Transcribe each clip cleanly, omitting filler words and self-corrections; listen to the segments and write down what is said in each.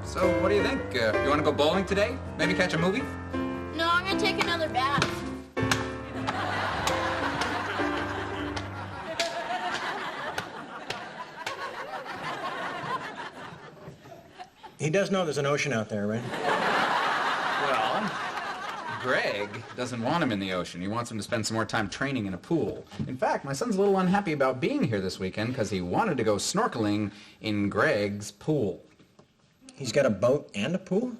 So, what do you think? You want to go bowling today? Maybe catch a movie? No, I'm gonna take another bath. He does know there's an ocean out there, right? Well, Greg doesn't want him in the ocean. He wants him to spend some more time training in a pool. In fact, my son's a little unhappy about being here this weekend because he wanted to go snorkeling in Greg's pool. He's got a boat and a pool?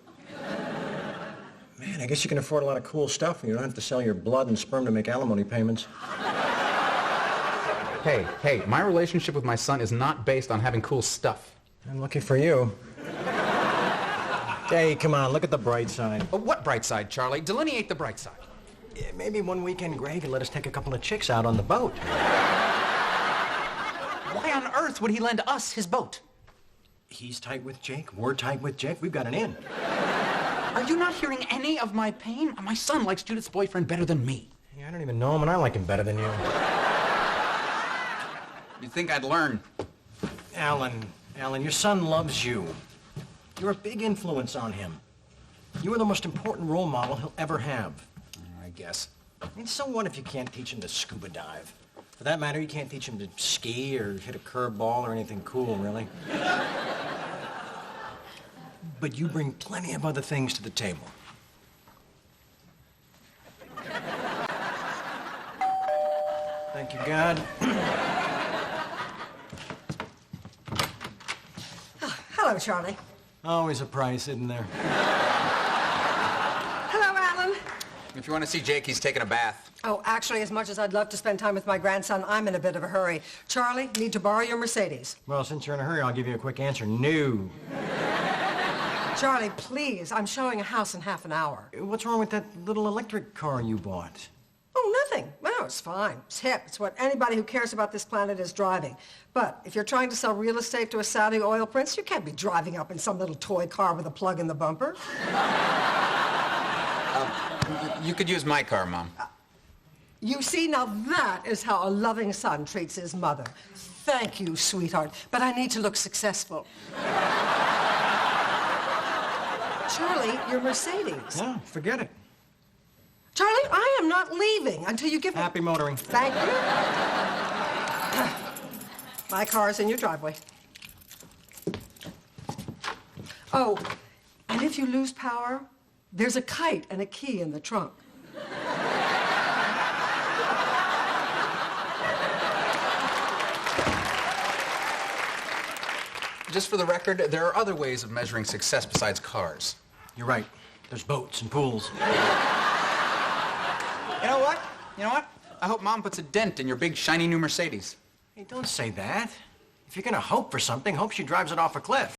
Man, I guess you can afford a lot of cool stuff and you don't have to sell your blood and sperm to make alimony payments. Hey, my relationship with my son is not based on having cool stuff. I'm lucky for you. Hey, come on, look at the bright side. Oh, what bright side, Charlie? Delineate the bright side. Yeah, maybe one weekend Greg could let us take a couple of chicks out on the boat. Why on earth would he lend us his boat? He's tight with Jake, we're tight with Jake, we've got an in. Are you not hearing any of my pain? My son likes Judith's boyfriend better than me. Yeah, I don't even know him and I like him better than you. You'd think I'd learn. Alan, your son loves you. You're a big influence on him. You are the most important role model he'll ever have. I guess. And so what if you can't teach him to scuba dive? For that matter, you can't teach him to ski or hit a curveball or anything cool, really. But you bring plenty of other things to the table. Thank you, God. Hello, Charlie. Always a price, isn't there? Hello, Alan. If you want to see Jake, he's taking a bath. Oh, actually, as much as I'd love to spend time with my grandson, I'm in a bit of a hurry. Charlie, need to borrow your Mercedes. Well, since you're in a hurry, I'll give you a quick answer. No. Charlie, please. I'm showing a house in half an hour. What's wrong with that little electric car you bought? Oh, nothing. No, it's fine. It's hip. It's what anybody who cares about this planet is driving. But if you're trying to sell real estate to a Saudi oil prince, you can't be driving up in some little toy car with a plug in the bumper. You could use my car, Mom. You see, now that is how a loving son treats his mother. Thank you, sweetheart, but I need to look successful. Charlie, your Mercedes. Yeah, forget it. Charlie, I am not leaving until you give me... Happy motoring. Thank you. My car is in your driveway. Oh, and if you lose power, there's a kite and a key in the trunk. Just for the record, there are other ways of measuring success besides cars. You're right. There's boats and pools. You know what? I hope Mom puts a dent in your big, shiny new Mercedes. Hey, don't say that. If you're gonna hope for something, hope she drives it off a cliff.